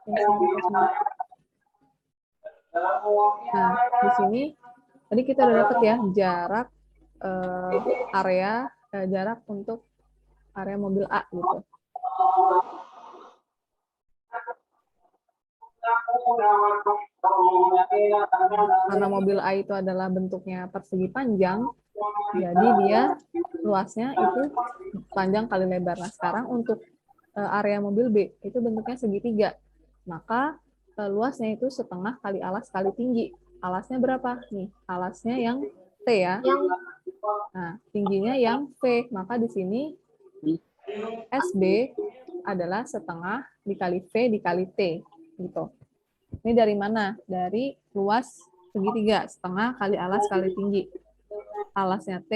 Nah, di sini tadi kita udah dapat ya jarak jarak untuk area mobil A gitu. Karena mobil A itu adalah bentuknya persegi panjang, jadi dia luasnya itu panjang kali lebar. Nah, sekarang untuk area mobil B itu bentuknya segitiga. Maka luasnya itu setengah kali alas kali tinggi. Alasnya berapa? Nih, alasnya yang T ya. Nah, tingginya yang V. Maka di sini SB adalah setengah dikali V dikali T. Gitu. Ini dari mana? Dari luas segitiga, setengah kali alas kali tinggi. Alasnya T,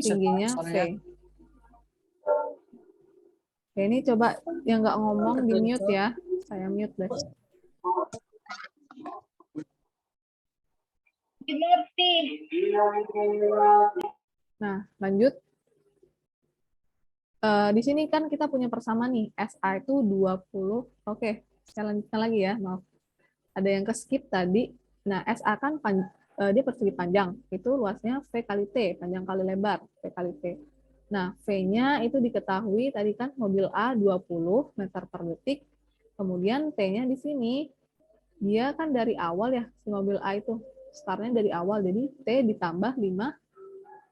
tingginya V. Oke, ini coba yang nggak ngomong di mute ya. Saya mute deh. Dimengerti. Nah, lanjut. Di sini kan kita punya persamaan nih. SA itu 20. Oke, saya lanjutkan lagi ya. Maaf. Ada yang ke-skip tadi. Nah, SA kan dia persegi panjang. Itu luasnya V kali T, panjang kali lebar, V kali T. Nah, V-nya itu diketahui tadi kan mobil A 20 meter per detik. Kemudian T-nya di sini, dia kan dari awal ya, si mobil A itu. Startnya dari awal, jadi T ditambah 5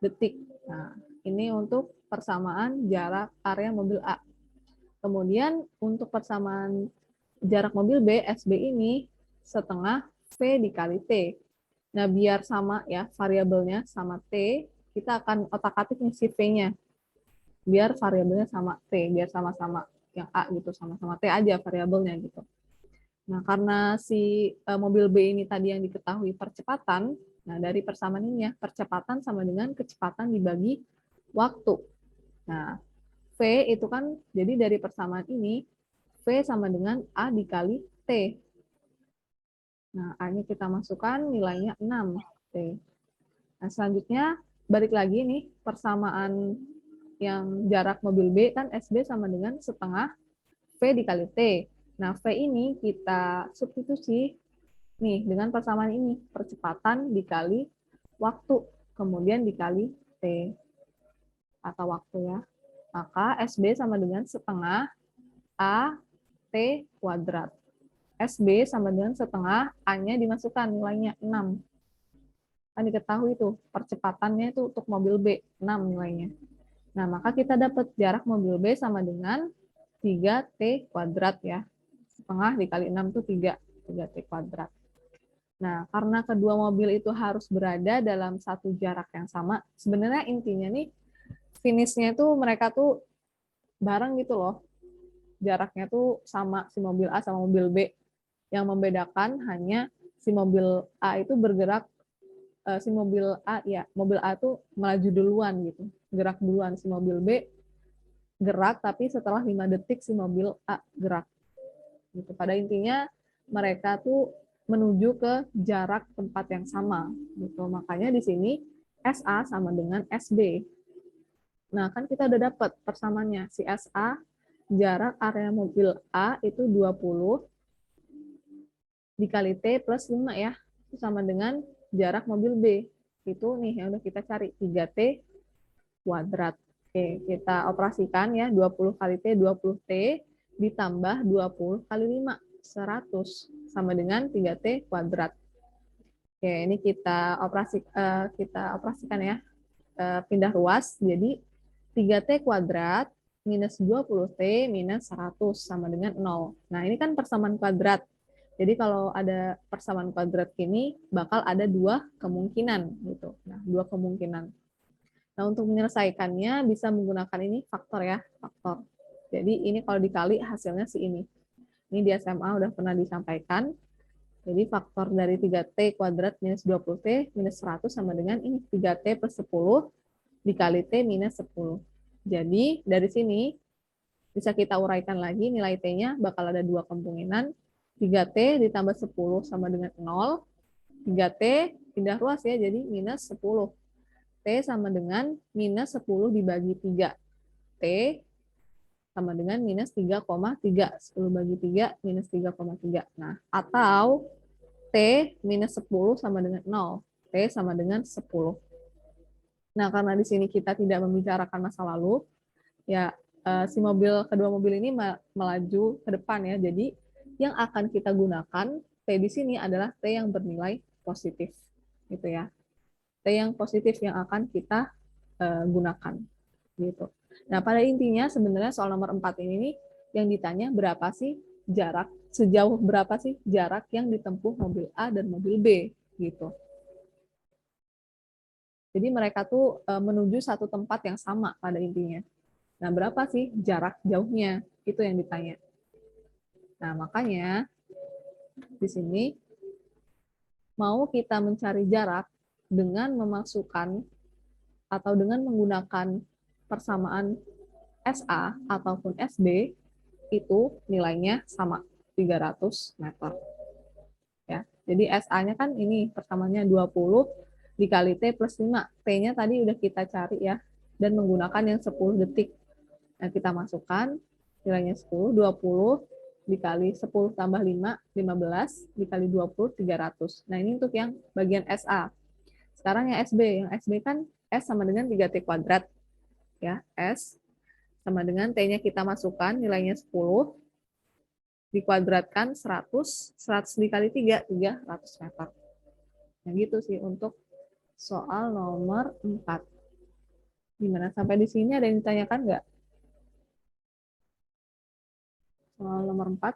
detik. Nah, ini untuk persamaan jarak area mobil A. Kemudian untuk persamaan jarak mobil B, SB ini setengah V dikali T. Nah, biar sama ya, variabelnya sama T, kita akan otak-atik nih si V-nya. Biar variabelnya sama T, biar sama-sama yang A gitu, sama-sama T aja variabelnya gitu. Nah, karena si mobil B ini tadi yang diketahui percepatan, nah dari persamaan ini ya, percepatan sama dengan kecepatan dibagi waktu. Nah, V itu kan, jadi dari persamaan ini, V sama dengan A dikali T. Nah, A-nya kita masukkan, nilainya 6 T. Nah, selanjutnya, balik lagi nih, persamaan yang jarak mobil B kan SB sama dengan setengah V dikali T. Nah, V ini kita substitusi nih dengan persamaan ini, percepatan dikali waktu, kemudian dikali T atau waktu ya. Maka SB sama dengan setengah A T kuadrat. SB sama dengan setengah, A-nya dimasukkan nilainya 6. Kan diketahui itu, percepatannya itu untuk mobil B, 6 nilainya. Nah, maka kita dapat jarak mobil B sama dengan 3T kuadrat ya. Setengah dikali 6 itu 3T kuadrat. Nah, karena kedua mobil itu harus berada dalam satu jarak yang sama, sebenarnya intinya nih, finishnya itu mereka tuh bareng gitu loh. Jaraknya tuh sama, si mobil A sama mobil B. Yang membedakan hanya si mobil A itu bergerak, si mobil A tuh melaju duluan gitu, gerak duluan. Si mobil B gerak, tapi setelah 5 detik si mobil A gerak. Gitu. Pada intinya mereka tuh menuju ke jarak tempat yang sama. Gitu. Makanya di sini SA sama dengan SB. Nah, kan kita udah dapat persamaannya. Si SA, jarak area mobil A itu 20 dikali T plus 5 ya. Itu sama dengan jarak mobil B. Itu nih yang udah kita cari, 3T kuadrat. Oke, kita operasikan ya, 20 kali T, 20T, ditambah 20 kali 5, 100, sama dengan 3T kuadrat. Oke, ini kita operasikan ya, pindah ruas, jadi 3T kuadrat minus 20T minus 100 sama dengan 0. Nah, ini kan persamaan kuadrat. Jadi kalau ada persamaan kuadrat gini, bakal ada dua kemungkinan gitu. Nah, dua kemungkinan. Nah, untuk menyelesaikannya bisa menggunakan ini faktor ya, faktor. Jadi ini kalau dikali hasilnya si ini. Ini di SMA udah pernah disampaikan. Jadi faktor dari 3T kuadrat minus 20T minus 100 sama dengan ini 3T plus 10 dikali T minus 10. Jadi dari sini bisa kita uraikan lagi nilai T-nya bakal ada dua kemungkinan. 3T ditambah 10 sama dengan 0. 3T pindah ruas ya, jadi minus 10. T sama dengan minus 10 dibagi 3. T sama dengan minus 3,3. 10 bagi 3 minus 3,3. Nah, atau T minus 10 sama dengan 0. T sama dengan 10. Nah, karena di sini kita tidak membicarakan masa lalu, ya si kedua mobil ini melaju ke depan ya. Jadi yang akan kita gunakan T di sini adalah T yang bernilai positif, gitu ya. T yang positif yang akan kita gunakan, gitu. Nah, pada intinya sebenarnya soal nomor 4 ini nih yang ditanya berapa sih jarak, sejauh berapa sih jarak yang ditempuh mobil A dan mobil B, gitu. Jadi mereka tuh menuju satu tempat yang sama pada intinya. Nah, berapa sih jarak jauhnya? Itu yang ditanya. Nah, makanya di sini mau kita mencari jarak dengan memasukkan atau dengan menggunakan persamaan SA ataupun SB, itu nilainya sama, 300 meter. Ya. Jadi SA-nya kan ini persamaannya 20 dikali T plus 5. T-nya tadi udah kita cari ya, dan menggunakan yang 10 detik. Nah, kita masukkan nilainya 10, 20 dikali 10 tambah 5, 15 dikali 20, 300. Nah, ini untuk yang bagian SA. Sekarang yang SB. Yang SB kan S sama dengan 3T kuadrat. Ya, S sama dengan T-nya kita masukkan, nilainya 10, dikuadratkan 100, 100 dikali 3, 300 meter. Nah, gitu sih untuk soal nomor 4. Gimana? Sampai di sini ada yang ditanyakan nggak? Soal nomor 4.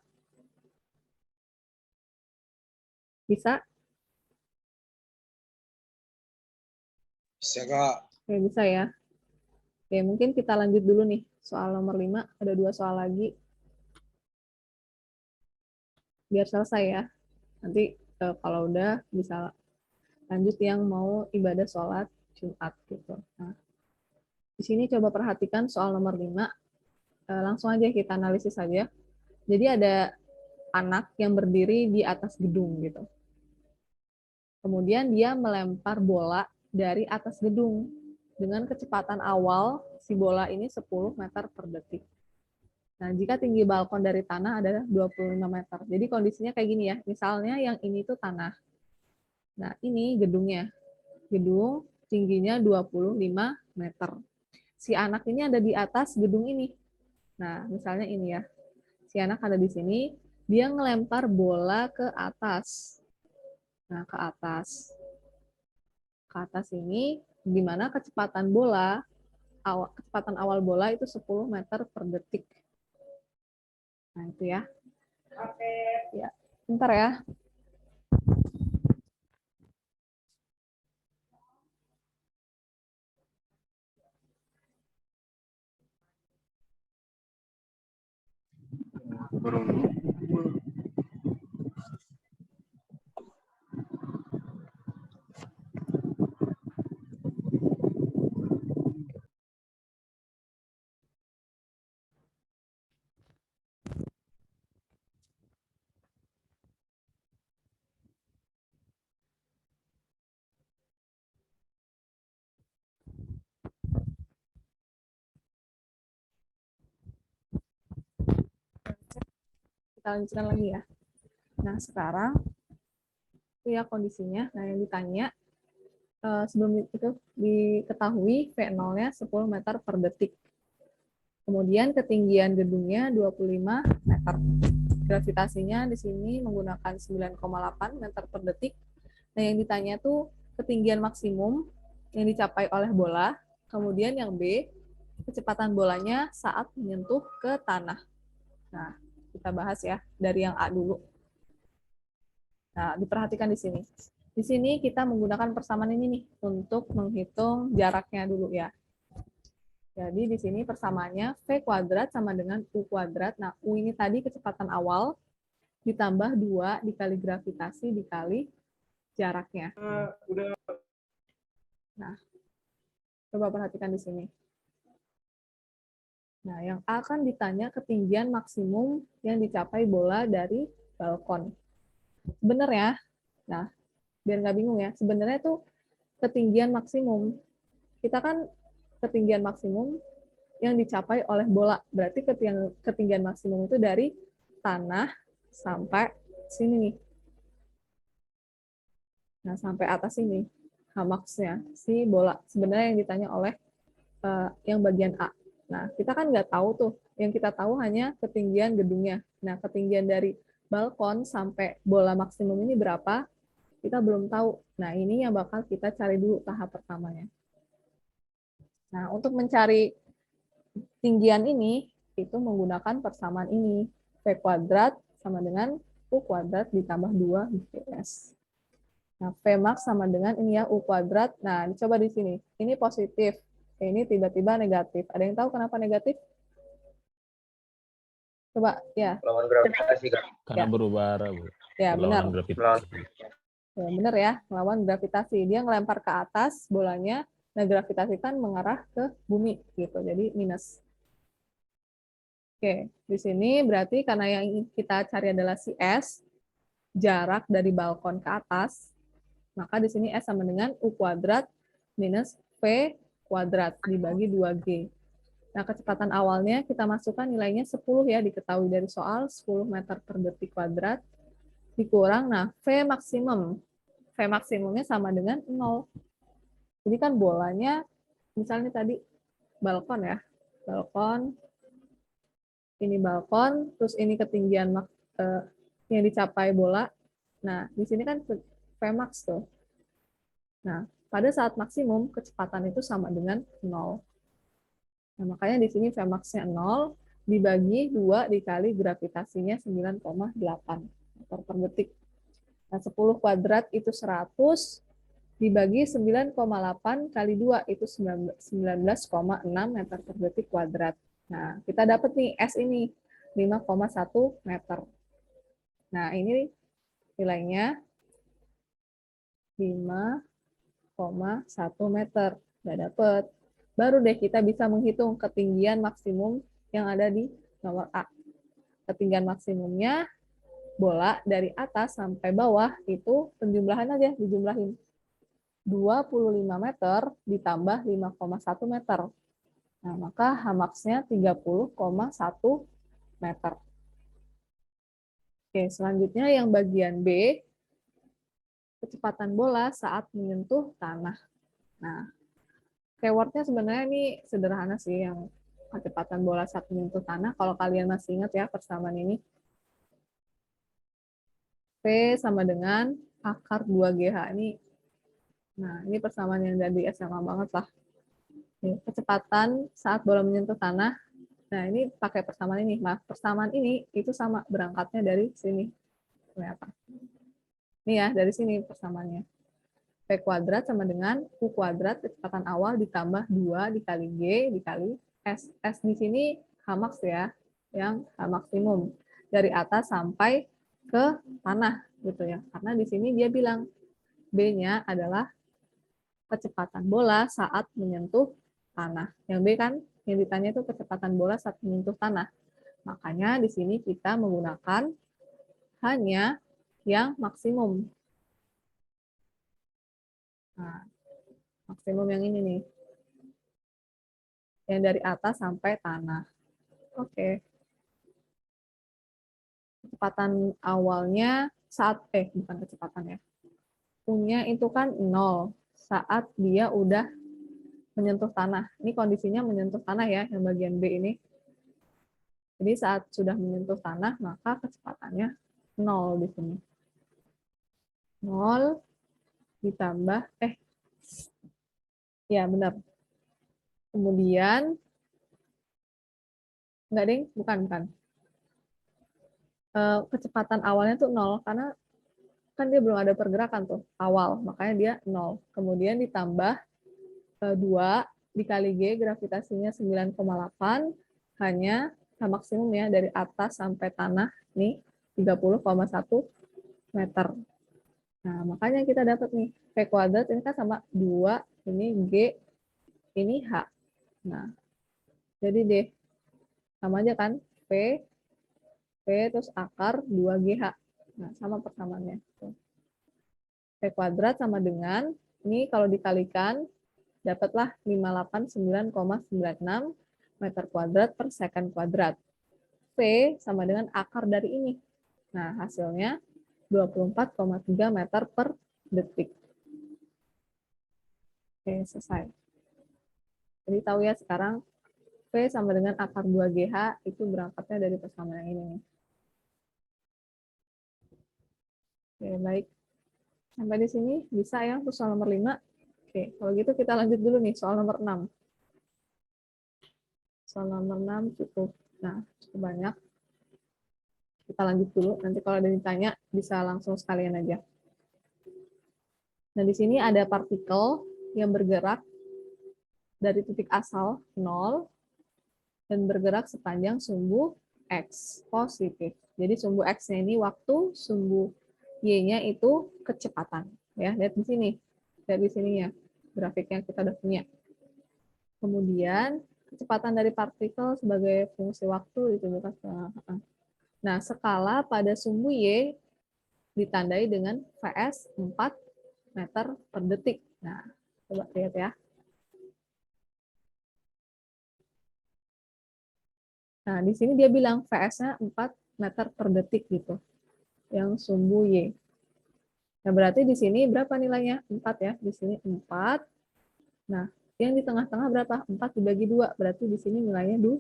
Bisa? Bisa, Kak. Oke, bisa ya. Oke, mungkin kita lanjut dulu nih. Soal nomor 5, ada 2 soal lagi. Biar selesai ya. Nanti kalau udah bisa lanjut yang mau ibadah sholat Jumat gitu. Nah, di sini coba perhatikan soal nomor 5. Langsung aja kita analisis saja. Jadi ada anak yang berdiri di atas gedung gitu. Kemudian dia melempar bola dari atas gedung dengan kecepatan awal si bola ini 10 meter per detik. Nah, jika tinggi balkon dari tanah adalah 25 meter. Jadi kondisinya kayak gini ya. Misalnya yang ini tuh tanah. Nah, ini gedungnya. Gedung tingginya 25 meter. Si anak ini ada di atas gedung ini. Nah, misalnya ini ya. Si anak ada di sini, dia ngelempar bola ke atas. Nah, ke atas. Ke atas ini, di mana kecepatan bola, kecepatan awal bola itu 10 meter per detik. Nah, itu ya. Oke. Ya, bentar ya. Kita lanjutkan lagi ya. Nah, sekarang itu ya kondisinya. Nah, yang ditanya sebelum itu diketahui V0-nya 10 meter per detik. Kemudian ketinggian gedungnya 25 meter. Gravitasinya di sini menggunakan 9,8 meter per detik. Nah, yang ditanya tuh ketinggian maksimum yang dicapai oleh bola. Kemudian yang B, kecepatan bolanya saat menyentuh ke tanah. Nah, kita bahas ya dari yang A dulu. Nah, diperhatikan di sini. Di sini kita menggunakan persamaan ini nih untuk menghitung jaraknya dulu ya. Jadi di sini persamaannya V kuadrat sama dengan U kuadrat. Nah, U ini tadi kecepatan awal ditambah 2 dikali gravitasi dikali jaraknya. Nah, coba perhatikan di sini. Nah, yang A kan ditanya ketinggian maksimum yang dicapai bola dari balkon. Sebenarnya, nah, biar nggak bingung ya, sebenarnya itu ketinggian maksimum. Kita kan ketinggian maksimum yang dicapai oleh bola. Berarti ketinggian maksimum itu dari tanah sampai sini nih. Nah, sampai atas ini hamaksnya si bola. Sebenarnya yang ditanya oleh yang bagian A. Nah, kita kan nggak tahu tuh. Yang kita tahu hanya ketinggian gedungnya. Nah, ketinggian dari balkon sampai bola maksimum ini berapa? Kita belum tahu. Nah, ini yang bakal kita cari dulu tahap pertamanya. Nah, untuk mencari tinggian ini, itu menggunakan persamaan ini. V kuadrat sama dengan U kuadrat ditambah 2 BS. Nah, Vmax sama dengan ini ya, U kuadrat. Nah, coba di sini. Ini positif. Ini tiba-tiba negatif. Ada yang tahu kenapa negatif? Coba, ya. Lawan gravitasi, Kak. Karena Ya. berubah arah, Bu. Ya, benar. Berlawanan gravitasi. Ya, benar ya, melawan gravitasi. Dia ngelempar ke atas bolanya, nah gravitasi kan mengarah ke bumi gitu. Jadi minus. Oke, di sini berarti karena yang kita cari adalah si S, jarak dari balkon ke atas, maka di sini S sama dengan U kuadrat minus V kuadrat dibagi 2G. Nah, kecepatan awalnya kita masukkan nilainya 10 ya, diketahui dari soal 10 meter per detik kuadrat, dikurang, nah V maksimum. V maksimumnya sama dengan 0. Jadi kan bolanya, misalnya tadi balkon ya, balkon, ini balkon, terus ini ketinggian yang dicapai bola. Nah, di sini kan Vmax tuh. Nah, pada saat maksimum, kecepatan itu sama dengan 0. Nah, makanya di sini Vmax-nya 0, dibagi 2 dikali gravitasinya 9,8 meter per detik. Nah, 10 kuadrat itu 100, dibagi 9,8 kali 2 itu 19,6 meter per detik kuadrat. Nah, kita dapat nih S ini 5,1 meter. Nah, ini nilainya 5,1 meter. Udah dapat. Baru deh kita bisa menghitung ketinggian maksimum yang ada di nomor A. Ketinggian maksimumnya bola dari atas sampai bawah itu penjumlahan aja, dijumlahin. 25 meter ditambah 5,1 meter. Nah, maka Hmax-nya 30,1 meter. Oke, selanjutnya yang bagian B, kecepatan bola saat menyentuh tanah. Nah, keywordnya sebenarnya ini sederhana sih, yang kecepatan bola saat menyentuh tanah. Kalau kalian masih ingat ya persamaan ini. V sama dengan akar 2GH ini. Nah, ini persamaan yang dari SMA banget lah. Kecepatan saat bola menyentuh tanah. Nah, ini pakai persamaan ini. Nah, persamaan ini itu sama berangkatnya dari sini. Ternyata. Ini ya, dari sini persamaannya. V kuadrat sama dengan U kuadrat kecepatan awal ditambah 2 dikali G dikali S. S di sini Hmax ya, yang maksimum. Dari atas sampai ke tanah gitu ya. Karena di sini dia bilang B-nya adalah kecepatan bola saat menyentuh tanah. Yang B kan yang ditanya itu kecepatan bola saat menyentuh tanah. Makanya di sini kita menggunakan hanya yang maksimum. Nah, maksimum yang ini nih. Yang dari atas sampai tanah. Oke. Kecepatan awalnya saat, bukan kecepatan ya. Punya itu kan 0 saat dia udah menyentuh tanah. Ini kondisinya menyentuh tanah ya, yang bagian B ini. Jadi saat sudah menyentuh tanah, maka kecepatannya 0 di sini. 0 ditambah, ya benar. Kemudian, enggak ding, bukan. Kecepatan awalnya tuh 0, karena kan dia belum ada pergerakan tuh, awal. Makanya dia 0. Kemudian ditambah 2 dikali G, gravitasinya 9,8, hanya maksimum ya, dari atas sampai tanah, nih, 30,1 meter. Nah, makanya kita dapat nih, V kuadrat ini kan sama 2, ini G, ini H. Nah, jadi deh, sama aja kan, V terus akar 2GH. Nah, sama persamaannya. V kuadrat sama dengan, ini kalau dikalikan, dapatlah 589,96 meter kuadrat per second kuadrat. V sama dengan akar dari ini. Nah, hasilnya 24,3 meter per detik. Oke, selesai. Jadi tahu ya sekarang V sama dengan akar 2GH itu berangkatnya dari persamaan yang ini nih. Oke, baik. Sampai di sini bisa ya untuk soal nomor 5. Oke, kalau gitu kita lanjut dulu nih soal nomor 6. Soal nomor 6 cukup. Nah, cukup banyak. Kita lanjut dulu. Nanti kalau ada yang ditanya bisa langsung sekalian aja. Nah, di sini ada partikel yang bergerak dari titik asal 0 dan bergerak sepanjang sumbu X positif. Jadi sumbu X-nya ini waktu, sumbu Y-nya itu kecepatan. Ya, lihat di sini. Lihat di sini ya, grafik yang kita udah punya. Kemudian, kecepatan dari partikel sebagai fungsi waktu ditentukan. Nah, skala pada sumbu Y ditandai dengan Vs 4 meter per detik. Nah, coba lihat ya. Nah, di sini dia bilang Vs-nya 4 meter per detik gitu. Yang sumbu Y. Nah, berarti di sini berapa nilainya? 4 ya. Di sini 4. Nah, yang di tengah-tengah berapa? 4 dibagi 2. Berarti di sini nilainya 2.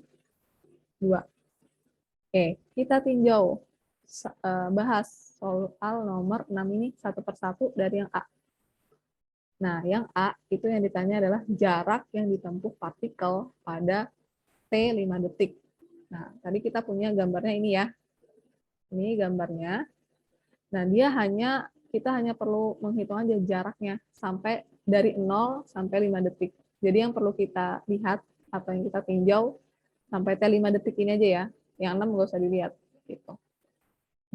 Oke, kita tinjau. Bahas soal nomor 6 ini satu persatu dari yang A. Nah, yang A itu yang ditanya adalah jarak yang ditempuh partikel pada T 5 detik. Nah, tadi kita punya gambarnya ini ya. Ini gambarnya. Nah, kita hanya perlu menghitung aja jaraknya sampai dari 0 sampai 5 detik. Jadi yang perlu kita lihat atau yang kita tinjau sampai T5 detik ini aja ya. Yang 6 nggak usah dilihat gitu.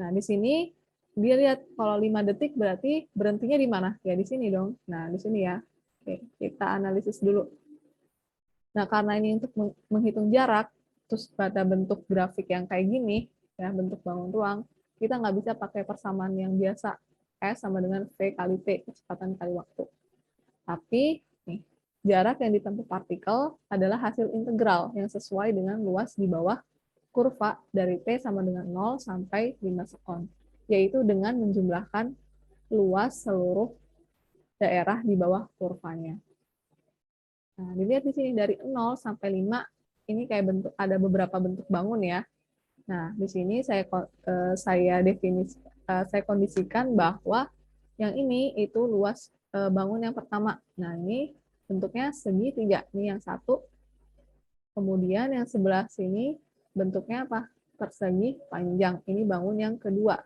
Nah, di sini dia lihat kalau 5 detik berarti berhentinya di mana? Ya di sini dong. Nah, di sini ya. Oke, kita analisis dulu. Nah, karena ini untuk menghitung jarak, terus pada bentuk grafik yang kayak gini, ya bentuk bangun ruang, kita nggak bisa pakai persamaan yang biasa, S sama dengan V kali T, kecepatan kali waktu. Tapi, nih, jarak yang ditempuh partikel adalah hasil integral yang sesuai dengan luas di bawah kurva dari T sama dengan 0 sampai 5 sekon, yaitu dengan menjumlahkan luas seluruh daerah di bawah kurvanya. Nah, dilihat di sini dari 0 sampai 5, ini kayak bentuk ada beberapa bentuk bangun ya. Nah, di sini saya kondisikan bahwa yang ini itu luas bangun yang pertama. Nah, ini bentuknya segitiga. Ini yang satu. Kemudian yang sebelah sini bentuknya apa? Persegi panjang. Ini bangun yang kedua.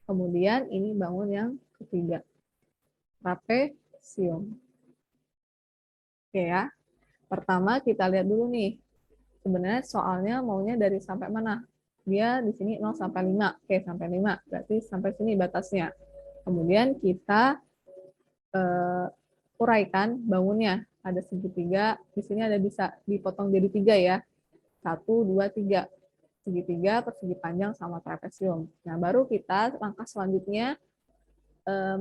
Kemudian ini bangun yang ketiga. Trapesium. Oke ya. Pertama kita lihat dulu nih. Sebenarnya soalnya maunya dari sampai mana? Dia di sini 0 sampai 5. Oke, sampai 5. Berarti sampai sini batasnya. Kemudian kita uraikan bangunnya. Ada segitiga. Di sini ada bisa dipotong jadi 3 ya. 1, 2, 3. Segitiga, persegi panjang, sama trapesium. Nah, baru kita langkah selanjutnya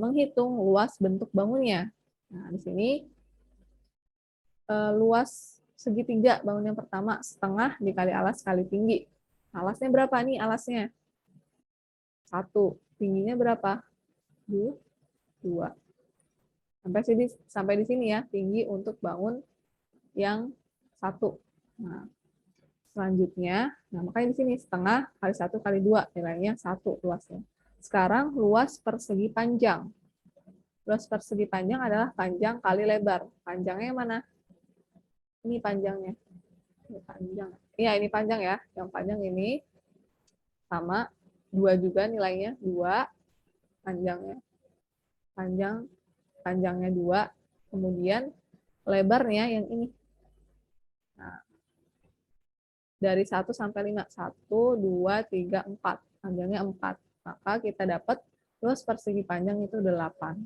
menghitung luas bentuk bangunnya. Nah, di sini luas segitiga bangun yang pertama setengah dikali alas kali tinggi. Alasnya berapa nih alasnya? 1. Tingginya berapa? 2. Sampai di sini ya tinggi untuk bangun yang 1. Nah, selanjutnya, makanya di sini setengah kali 1 kali 2 nilainya 1 luasnya. Sekarang luas persegi panjang. Luas persegi panjang adalah panjang kali lebar. Panjangnya mana? Ini panjangnya. Ini panjang. Iya, ini panjang ya. Yang panjang ini sama 2 juga nilainya, 2 panjangnya. Panjangnya 2. Kemudian lebarnya yang ini. Nah, dari 1 sampai 5. 1, 2, 3, 4. Panjangnya 4. Maka kita dapat luas persegi panjang itu 8.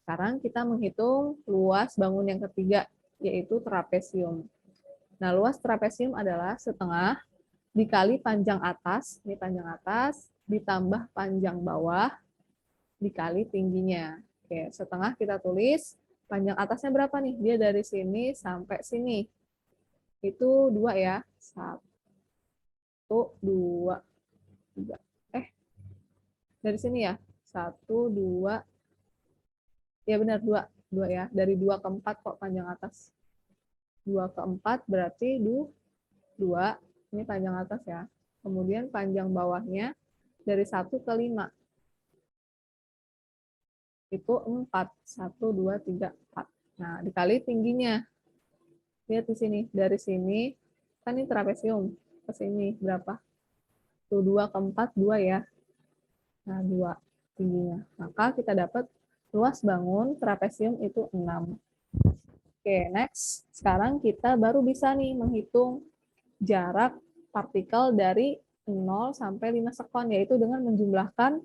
Sekarang kita menghitung luas bangun yang ketiga, yaitu trapesium. Nah, luas trapesium adalah setengah dikali panjang atas, ini panjang atas, ditambah panjang bawah, dikali tingginya. Oke, setengah kita tulis, panjang atasnya berapa nih? Dia dari sini sampai sini. itu 2 ya. 1, 2, 3. Dari sini ya. 1, 2. Ya benar 2. 2 ya. Dari 2 ke 4 kok panjang atas. 2 ke 4 berarti 2. Ini panjang atas ya. Kemudian panjang bawahnya dari 1 ke 5. Itu 4. 1, 2, 3, 4. Nah, dikali tingginya. Lihat di sini. Dari sini, kan ini trapesium. Ke sini berapa? Tuh 2 ke 4, 2 ya. Nah, 2 tingginya. Maka kita dapat luas bangun trapesium itu 6. Oke, next. Sekarang kita baru bisa nih menghitung jarak partikel dari 0 sampai 5 sekon, yaitu dengan menjumlahkan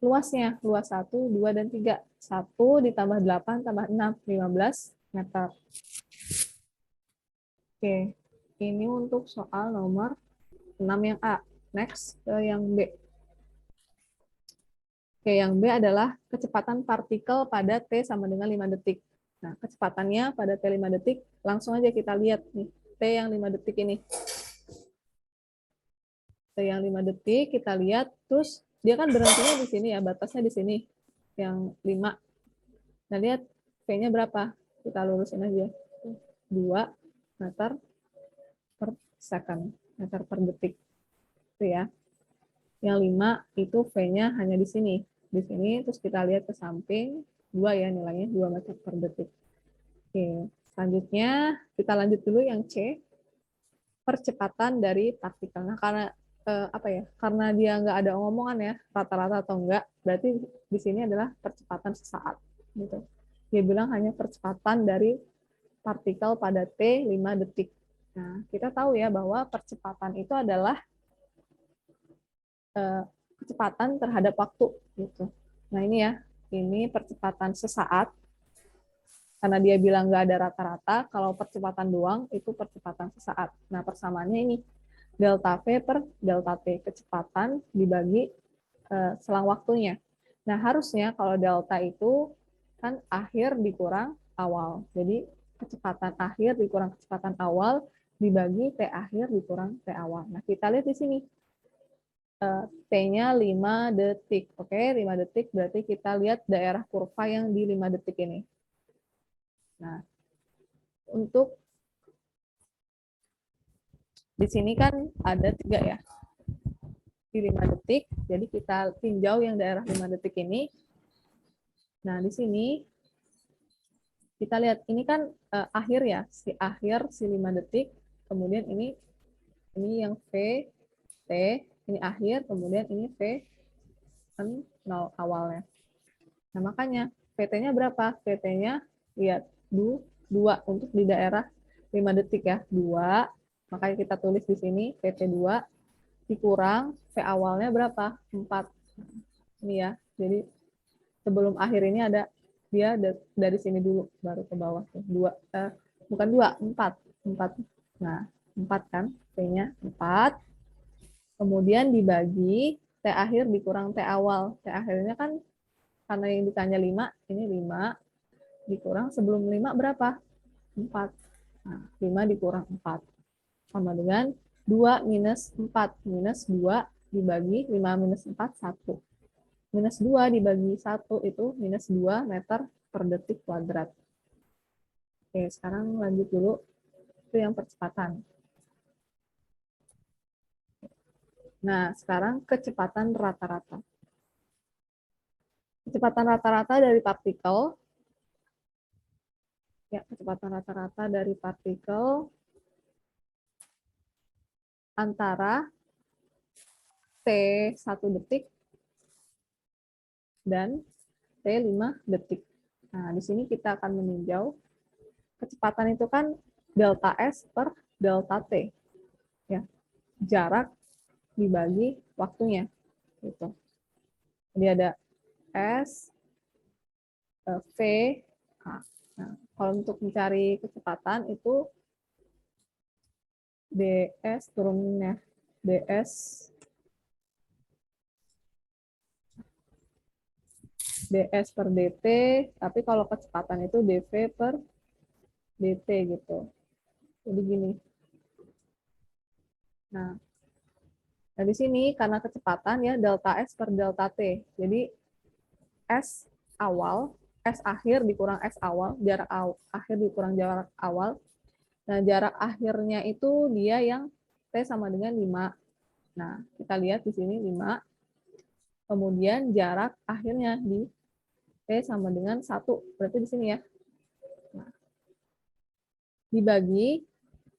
luasnya. Luas 1, 2, dan 3. 1 ditambah 8 tambah 6, 15 meter. Oke, ini untuk soal nomor 6 yang A. Next, ke yang B. Oke, yang B adalah kecepatan partikel pada T sama dengan 5 detik. Nah, kecepatannya pada T 5 detik, langsung aja kita lihat nih, T yang 5 detik ini. T yang 5 detik, kita lihat, terus dia kan berhentinya di sini ya, batasnya di sini, yang 5. Nah, lihat V-nya berapa? Kita lurusin aja. 2 meter per second, meter per detik. Itu ya. Yang 5 itu V-nya hanya di sini. Di sini, terus kita lihat ke samping, 2 ya nilainya, 2 meter per detik. Oke, selanjutnya kita lanjut dulu yang C, percepatan dari partikel. Nah, karena apa ya? Karena dia nggak ada omongan ya, rata-rata atau enggak, berarti di sini adalah percepatan sesaat. Gitu. Dia bilang hanya percepatan dari partikel pada T 5 detik. Nah, kita tahu ya bahwa percepatan itu adalah kecepatan terhadap waktu gitu. Nah ini ya, ini percepatan sesaat. Karena dia bilang nggak ada rata-rata, kalau percepatan doang itu percepatan sesaat. Nah persamaannya ini delta V per delta T, kecepatan dibagi selang waktunya. Nah harusnya kalau delta itu kan akhir dikurang awal. Jadi kecepatan akhir dikurang kecepatan awal dibagi T akhir dikurang T awal. Nah kita lihat di sini. T-nya 5 detik. Oke, 5 detik berarti kita lihat daerah kurva yang di 5 detik ini. Nah, untuk di sini kan ada 3 ya. Di 5 detik, jadi kita tinjau yang daerah 5 detik ini. Nah, di sini kita lihat ini kan akhir ya, si 5 detik, kemudian ini yang V, T, ini akhir, kemudian ini V, 0 awalnya. Nah, makanya PT-nya berapa? PT-nya lihat 2 untuk di daerah 5 detik ya. 2. Makanya kita tulis di sini PT 2 dikurang V awalnya berapa? 4. Ini ya. Jadi sebelum akhir ini ada dia dari sini dulu baru ke bawah tuh. 2 bukan 2, 4. 4. Nah, 4 kan T-nya 4. Kemudian dibagi T akhir dikurang T awal. T akhirnya kan karena yang ditanya 5, ini 5 dikurang sebelum 5 berapa? 4. Nah, 5 dikurang 4. Sama dengan 2 minus 4. Minus 2 dibagi 5 minus 4, 1. Minus 2 dibagi 1 itu minus 2 meter per detik kuadrat. Oke, sekarang lanjut dulu. Itu yang percepatan. Nah, sekarang kecepatan rata-rata. Kecepatan rata-rata dari partikel. Ya, kecepatan rata-rata dari partikel antara T1 detik dan T5 detik. Nah, di sini kita akan meninjau kecepatan itu kan delta S per delta T. Ya, jarak dibagi waktunya. Gitu. Jadi ada S, V, A. Nah, kalau untuk mencari kecepatan itu ds turunnya ds per dt, tapi kalau kecepatan itu dv per dt gitu. Jadi gini, Nah, di sini karena kecepatan ya delta S per delta T. Jadi S awal, S akhir dikurang S awal, jarak akhir dikurang jarak awal. Nah, jarak akhirnya itu dia yang T sama dengan 5. Nah, kita lihat di sini 5. Kemudian jarak akhirnya di T sama dengan 1. Berarti di sini ya. Nah, dibagi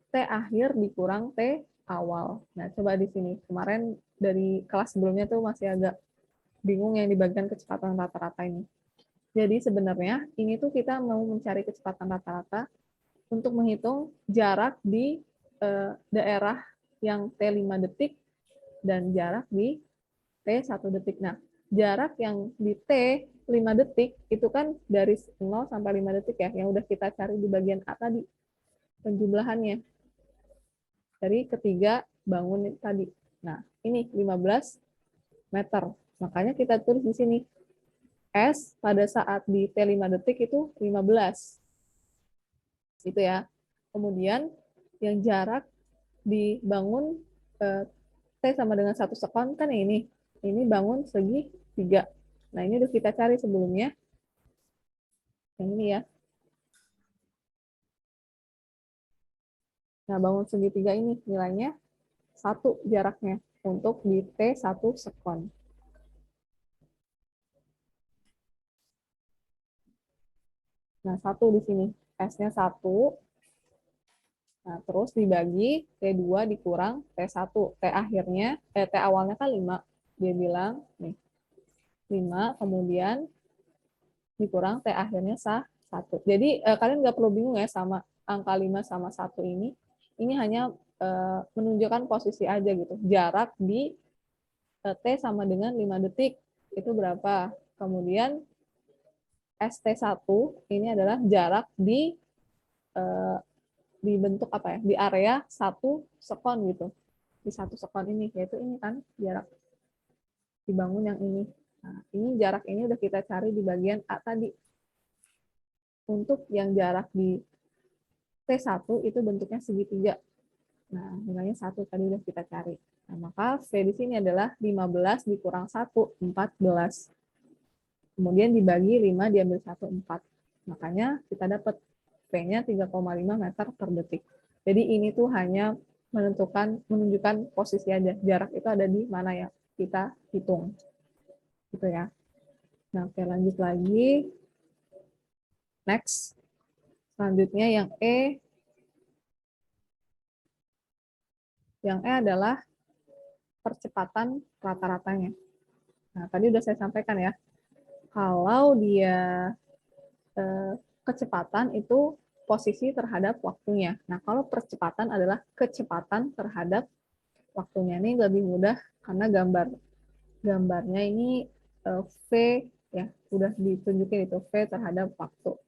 T akhir dikurang T awal. Nah, coba di sini. Kemarin dari kelas sebelumnya tuh masih agak bingung yang di bagian kecepatan rata-rata ini. Jadi sebenarnya ini tuh kita mau mencari kecepatan rata-rata untuk menghitung jarak di daerah yang T5 detik dan jarak di T1 detik. Nah, jarak yang di T5 detik itu kan dari 0 sampai 5 detik ya, yang udah kita cari di bagian A tadi, penjumlahannya. Dari ketiga bangun tadi. Nah, ini 15 meter. Makanya kita tulis di sini. S pada saat di T5 detik itu 15. Itu ya. Kemudian yang jarak dibangun T sama dengan 1 sekon kan ini. Ini bangun segi 3. Nah, ini udah kita cari sebelumnya. Yang ini ya. Nah, bangun segitiga ini nilainya 1 jaraknya untuk di T1 sekon. Nah, 1 di sini. S-nya 1. Nah, terus dibagi T2 dikurang T1. T akhirnya, T awalnya kan 5. Dia bilang, nih, 5, kemudian dikurang T akhirnya 1. Jadi, kalian nggak perlu bingung ya sama angka 5 sama 1 ini. Ini hanya menunjukkan posisi aja gitu. Jarak di T sama dengan 5 detik. Itu berapa? Kemudian ST1 ini adalah jarak di bentuk apa ya? Di area 1 sekon gitu. Di 1 sekon ini, yaitu ini kan jarak dibangun yang ini. Nah, ini jarak ini udah kita cari di bagian A tadi. Untuk yang jarak di T1 itu bentuknya segitiga. Nah, nilainya 1 tadi udah kita cari. Nah, maka V di sini adalah 15 dikurang 1, 14. Kemudian dibagi 5 diambil 1, 4. Makanya kita dapat V-nya 3,5 meter per detik. Jadi ini tuh hanya menunjukkan posisi aja. Jarak itu ada di mana ya? Kita hitung. Gitu ya. Nah, oke, lanjut lagi. Next. Selanjutnya yang E. Yang E adalah percepatan rata-ratanya. Nah, tadi udah saya sampaikan ya. Kalau dia kecepatan itu posisi terhadap waktunya. Nah, kalau percepatan adalah kecepatan terhadap waktunya. Ini lebih mudah karena gambarnya ini V ya, udah ditunjukin itu V terhadap waktu.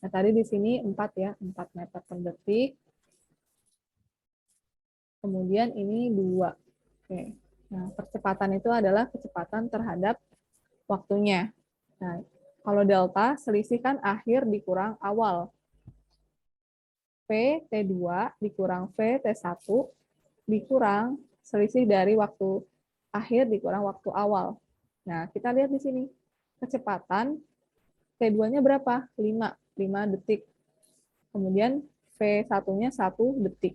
Nah, tadi di sini 4 ya, 4 meter per detik. Kemudian ini 2. Oke. Nah, percepatan itu adalah kecepatan terhadap waktunya. Nah, kalau delta, selisih kan akhir dikurang awal. V T2 dikurang V T1 dikurang selisih dari waktu akhir dikurang waktu awal. Nah, kita lihat di sini. Kecepatan T2-nya berapa? 5 detik. Kemudian V1-nya 1 detik.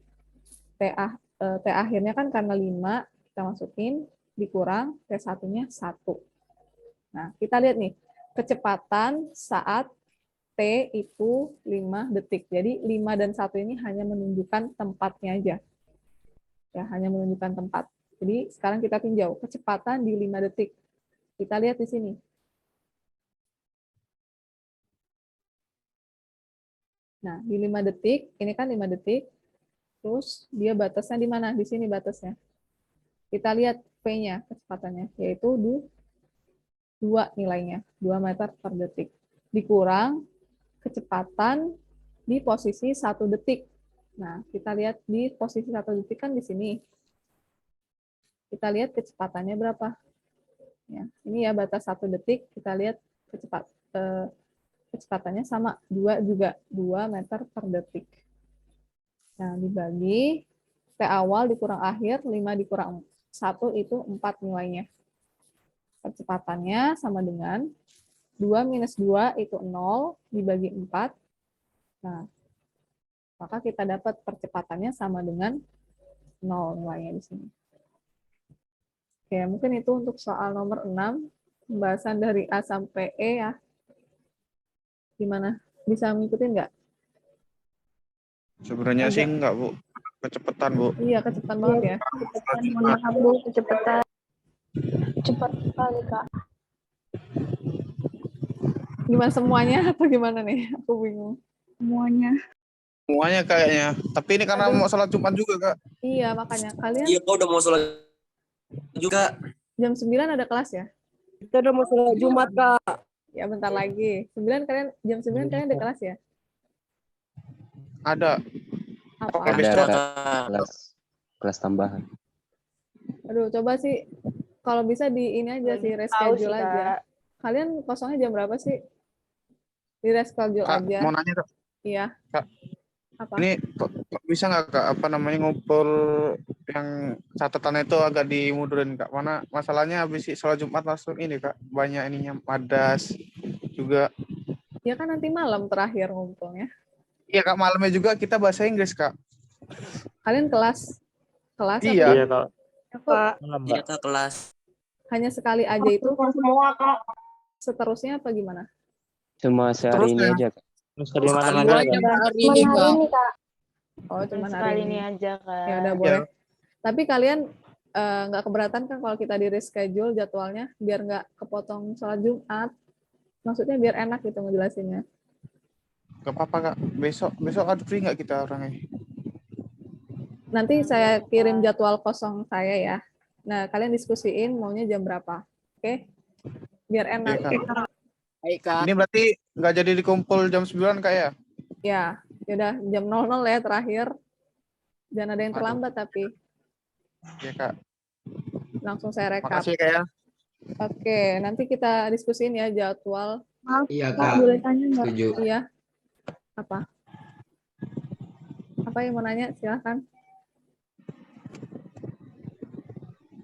T akhirnya kan karena 5, kita masukin, dikurang T1-nya 1. Nah, kita lihat nih, kecepatan saat T itu 5 detik. Jadi 5 dan 1 ini hanya menunjukkan tempatnya aja. Ya, hanya menunjukkan tempat. Jadi sekarang kita tinjau kecepatan di 5 detik. Kita lihat di sini. Nah, di 5 detik, ini kan 5 detik. Terus dia batasnya di mana? Di sini batasnya. Kita lihat V-nya, kecepatannya, yaitu di 2 nilainya, 2 meter per detik. Dikurang kecepatan di posisi 1 detik. Nah, kita lihat di posisi 1 detik kan di sini. Kita lihat kecepatannya berapa. Ya, ini ya batas 1 detik, kita lihat kecepatannya sama, 2 juga, 2 meter per detik. Nah, dibagi T awal dikurang akhir, 5 dikurang 1 itu 4 nilainya. Percepatannya sama dengan 2 minus 2 itu 0 dibagi 4. Nah, maka kita dapat percepatannya sama dengan 0 nilainya di sini. Oke, mungkin itu untuk soal nomor 6. Pembahasan dari A sampai E ya. Gimana? Bisa ngikutin nggak? Sebenarnya sih enggak, Bu. Kecepatan, Bu. Iya, kecepatan banget ya. Maaf Bu, kecepatan. Cepat sekali Kak. Gimana semuanya atau gimana nih? Aku bingung. Semuanya. Semuanya kayaknya. Tapi ini karena Aduh. mau salat Jumat juga, Kak. Iya, makanya kalian Iya, udah mau sholat juga. jam 9 ada kelas ya? Kita udah mau sholat Jumat, Kak. Ya, bentar lagi. Jam 9 kalian ada kelas ya? Ada. Apa? Oke, Ada besok. Kak, kelas tambahan. Aduh, coba sih kalau bisa di ini aja sih, Tahu reschedule sih, aja. Kak. Kalian kosongnya jam berapa sih? Di reschedule Kak, aja. mau nanya, Kak. Iya. Kak. Apa? Ini bisa nggak, Kak, apa namanya, ngumpul yang catatannya itu agak dimundurin, Kak? Mana masalahnya habis sholat Jumat langsung ini, Kak. Banyak ininya, madas juga. Ya kan nanti malam terakhir ngumpulnya. Iya, Kak, malamnya juga kita bahasa Inggris, Kak. Kalian kelas Iya. apa? Iya Kak. Kak. Malam Iya, Mbak. Kak, kelas. Hanya sekali aja itu Semua Kak. seterusnya apa gimana? Cuma sehari ini Terus, aja, Kak. Sekali Sekali malam aja, aja Kak. Kak. Hari ini Kak. Oh, cuma Sekali hari ini ini. aja Kak. Ya udah boleh. Tapi kalian nggak keberatan kan kalau kita di reschedule jadwalnya biar nggak kepotong sholat Jumat? Maksudnya biar enak gitu ngejelasinnya. Gak apa-apa, Kak. Besok ada free nggak kita orangnya? Nanti saya kirim jadwal kosong saya ya. Nah, kalian diskusiin maunya jam berapa. Oke? Biar enak. Iya, Kak. Baik, Kak. Ini berarti nggak jadi dikumpul jam 9, Kak, ya? Ya, yaudah jam 00 ya terakhir. Jangan ada yang Aduh. terlambat tapi Iya, Kak. langsung saya rekap. Makasih, Kak, ya. Oke, nanti kita diskusiin ya jadwal. Iya, Kak, Kak. boleh tanya nggak? Setuju. Iya. Apa? Apa yang mau nanya? Silahkan.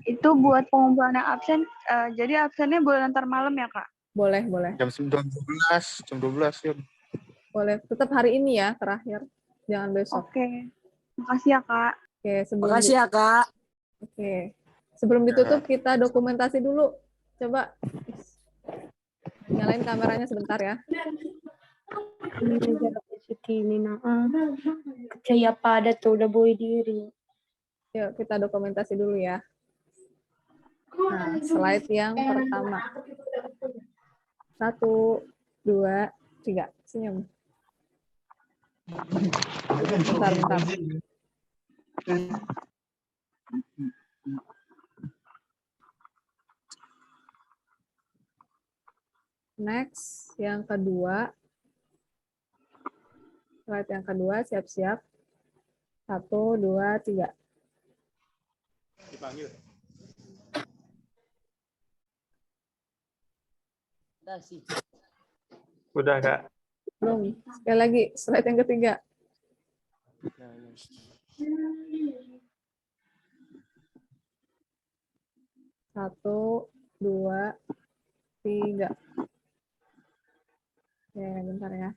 Itu buat pengumpulan yang absen, jadi absennya boleh ntar malam ya Kak? Boleh, boleh. Jam 12, ya. Boleh. Tetap hari ini ya terakhir. Jangan besok. Oke. Makasih ya Kak. Oke, Makasih ya, Kak. Oke. Sebelum ditutup kita dokumentasi dulu. Coba nyalain kameranya sebentar ya. Percaya pada tuh udah boy diri. Yuk kita dokumentasi dulu ya. Nah, slide yang pertama. 1, 2, 3. Senyum. Bentar. Next, yang kedua. Slide yang kedua, siap-siap. 1, 2, 3. Udah Kak. Belum. Sekali lagi, slide yang ketiga. Satu, dua, tiga. Oke, bentar ya.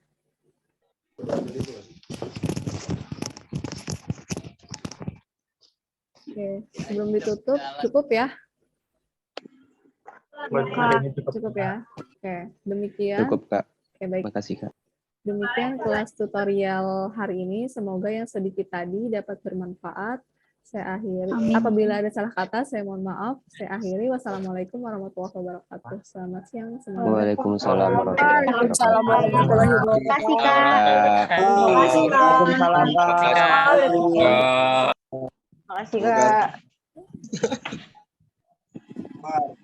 Oke, sebelum ditutup, cukup ya? Buat hari ini cukup. Cukup ya? Oke, demikian. Cukup, Kak. Oke, baik. Makasih, Kak. Demikian kelas tutorial hari ini. Semoga yang sedikit tadi dapat bermanfaat. Saya akhiri. Amin. Apabila ada salah kata, saya mohon maaf. Saya akhiri. Wassalamualaikum warahmatullahi wabarakatuh. Selamat siang semuanya. Waalaikumsalam warahmatullahi Waalaikumsalam wabarakatuh. warahmatullahi wabarakatuh. Makasih Kak. Makasih, Kak. Waalaikumsalam Kak. Makasih Kak. Mar.